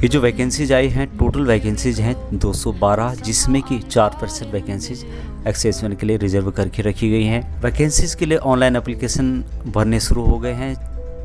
ये जो वैकेंसीज आई हैं, टोटल वैकेंसीज हैं 212, जिसमें कि 4% वैकेंसीज एक्सेसमेंट के लिए रिजर्व करके रखी गई हैं। वैकेंसीज के लिए ऑनलाइन एप्लीकेशन भरने शुरू हो गए हैं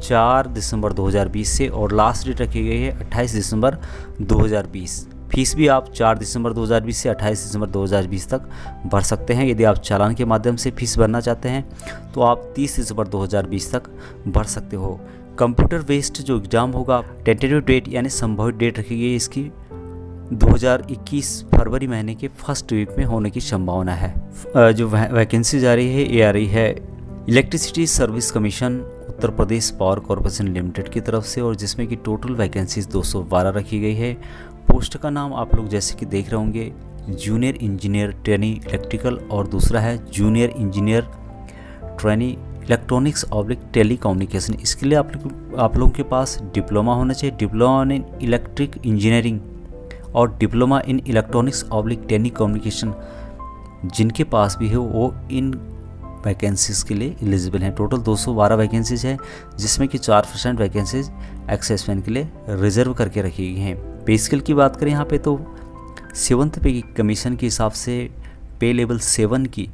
4 दिसंबर 2020 से, और लास्ट डेट रखी गई है 28 दिसंबर 2020। फीस भी आप 4 दिसंबर 2020 से 28 दिसंबर 2020 तक भर सकते हैं। यदि आप चालान के माध्यम से फीस भरना चाहते हैं तो आप 30 दिसंबर 2020 तक भर सकते हो। कंप्यूटर बेस्ड जो एग्ज़ाम होगा, टेंटेटिव डेट यानी संभावित डेट रखी गई है इसकी 2021 फरवरी महीने के फर्स्ट वीक में होने की संभावना है। जो वैकेंसी जा रही है ये आ रही है electricity service commission Uttar Pradesh power corporation limited की तरफ से, और जिसमें कि टोटल वैकेंसीज 212 रखी गई है। पोस्ट का नाम आप लोग जैसे कि देख रहे होंगे, जूनियर इंजीनियर ट्रेनी इलेक्ट्रिकल, और दूसरा है junior engineer trainee electronics oblique telecommunication. इसके लिए आप लोगों के पास डिप्लोमा होना चाहिए, डिप्लोमा इन इलेक्ट्रिक इंजीनियरिंग और diploma in electronics oblique telecommunication जिनके पास भी हो वो इन वैकेंसीज़ के लिए एलिजिबल हैं। टोटल 212 वैकेंसीज हैं, जिसमें कि 4% वैकेंसीज एक्सेसमेंट के लिए रिजर्व करके रखी गई हैं। पे स्केल की बात करें यहाँ पे तो 7th पे कमीशन के हिसाब से पे लेवल 7 की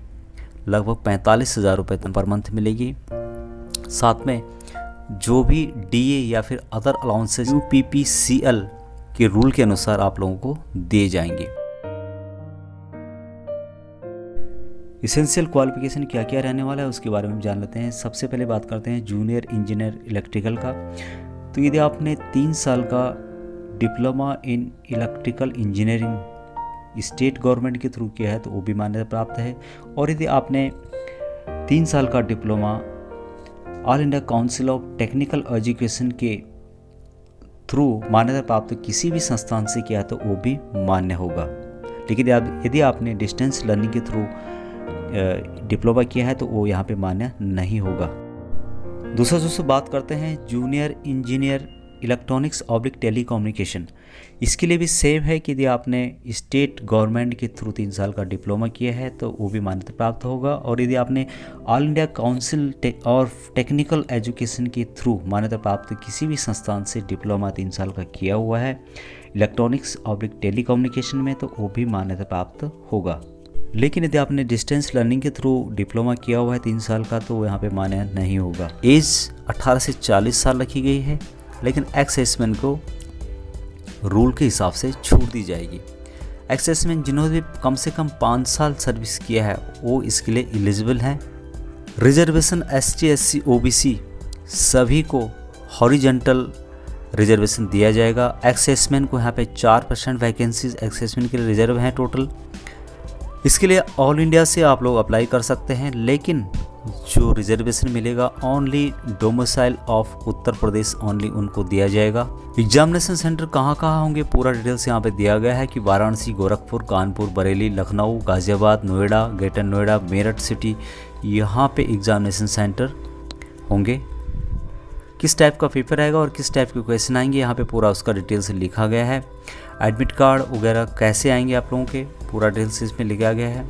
लगभग 45,000 रुपये पर मंथ मिलेगी। साथ में जो भी डीए या फिर अदर अलाउंसेज UPPCL के रूल के अनुसार आप लोगों को दिए जाएंगे। इसेंशियल क्वालिफिकेशन क्या क्या रहने वाला है उसके बारे में जान लेते हैं। सबसे पहले बात करते हैं जूनियर इंजीनियर इलेक्ट्रिकल का। तो यदि आपने 3 साल का diploma in electrical engineering state government के थ्रू किया है तो वो भी मान्यता प्राप्त है। और यदि आपने 3 साल का diploma all India council of technical education के थ्रू मान्यता प्राप्त किसी भी संस्थान से किया तो वो भी मान्य होगा। लेकिन यदि आपने डिस्टेंस लर्निंग के थ्रू डिप्लोमा किया है तो वो यहाँ पे मान्य नहीं होगा। दूसरा दोस्तों बात करते हैं junior engineer electronics oblique telecommunication. इसके लिए भी सेम है कि यदि आपने स्टेट गवर्नमेंट के थ्रू 3 साल का डिप्लोमा किया है तो वो भी मान्यता प्राप्त होगा। और यदि आपने ऑल इंडिया काउंसिल और टेक्निकल एजुकेशन के थ्रू मान्यता प्राप्त किसी भी संस्थान से डिप्लोमा 3 साल का किया हुआ है इलेक्ट्रॉनिक्स ऑब्लिक टेलीकम्युनिकेशन में तो वो भी मान्यता प्राप्त होगा। लेकिन यदि आपने डिस्टेंस लर्निंग के थ्रू डिप्लोमा किया हुआ है 3 साल का तो यहाँ पे मान्य नहीं होगा। एज 18 से 40 साल रखी गई है, लेकिन एक्सेसमेंट को रूल के हिसाब से छूट दी जाएगी। एक्सेसमेंट जिन्होंने भी कम से कम 5 साल सर्विस किया है वो इसके लिए एलिजिबल हैं। रिजर्वेशन ST SC OBC सभी को हॉरिजॉन्टल रिजर्वेशन दिया जाएगा। एक्सेसमेंट को यहाँ पे 4% वैकेंसीज एक्सेसमेंट के लिए रिजर्व हैं टोटल। इसके लिए ऑल इंडिया से आप लोग अप्लाई कर सकते हैं, लेकिन जो रिजर्वेशन मिलेगा only domicile of Uttar Pradesh only उनको दिया जाएगा। एग्जामिनेशन सेंटर कहाँ कहाँ होंगे पूरा डिटेल्स यहाँ पे दिया गया है कि वाराणसी, गोरखपुर, कानपुर, बरेली, लखनऊ, गाजियाबाद, नोएडा, ग्रेटर नोएडा, मेरठ सिटी, यहाँ पे एग्जामिनेशन सेंटर होंगे। किस टाइप का पेपर आएगा और किस टाइप के क्वेश्चन आएंगे यहाँ पे पूरा उसका डिटेल से लिखा गया है। एडमिट कार्ड वगैरह कैसे आएंगे आप लोगों के पूरा डिटेल्स इसमें लिखा गया है।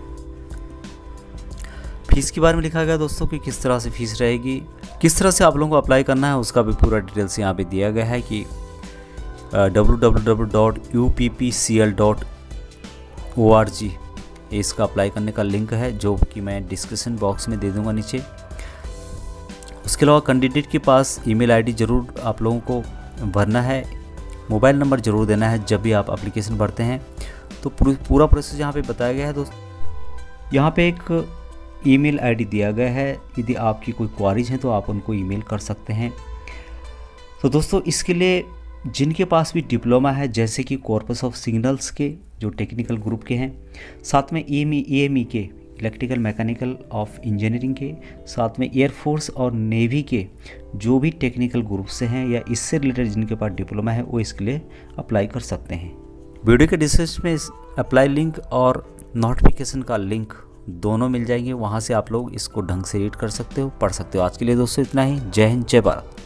फीस के बारे में लिखा गया दोस्तों कि किस तरह से फीस रहेगी, किस तरह से आप लोगों को अप्लाई करना है उसका भी पूरा डिटेल्स यहाँ पे दिया गया है कि www.uppcl.org इसका अप्लाई करने का लिंक है जो कि मैं डिस्क्रिप्शन बॉक्स में दे दूंगा नीचे। उसके अलावा कैंडिडेट के पास ईमेल आईडी ज़रूर आप लोगों को भरना है, मोबाइल नंबर ज़रूर देना है जब भी आप एप्लीकेशन भरते हैं। तो पूरा प्रोसेस यहाँ पे बताया गया है दोस्तों। यहाँ पे एक ईमेल आईडी दिया गया है, यदि आपकी कोई क्वारीज हैं तो आप उनको ईमेल कर सकते हैं। तो दोस्तों इसके लिए जिनके पास भी डिप्लोमा है जैसे कि कॉर्पस ऑफ सिग्नल्स के जो टेक्निकल ग्रुप के हैं, साथ में EME के इलेक्ट्रिकल मैकेनिकल ऑफ इंजीनियरिंग के, साथ में एयरफोर्स और नेवी के जो भी टेक्निकल ग्रुप से हैं या इससे रिलेटेड जिनके पास डिप्लोमा है वो इसके लिए अप्लाई कर सकते हैं। वीडियो के डिस्क्रिप्शन में अप्लाई लिंक और नोटिफिकेशन का लिंक दोनों मिल जाएंगे, वहाँ से आप लोग इसको ढंग से रीड कर सकते हो, पढ़ सकते हो। आज के लिए दोस्तों इतना ही। जय हिंद, जय भारत।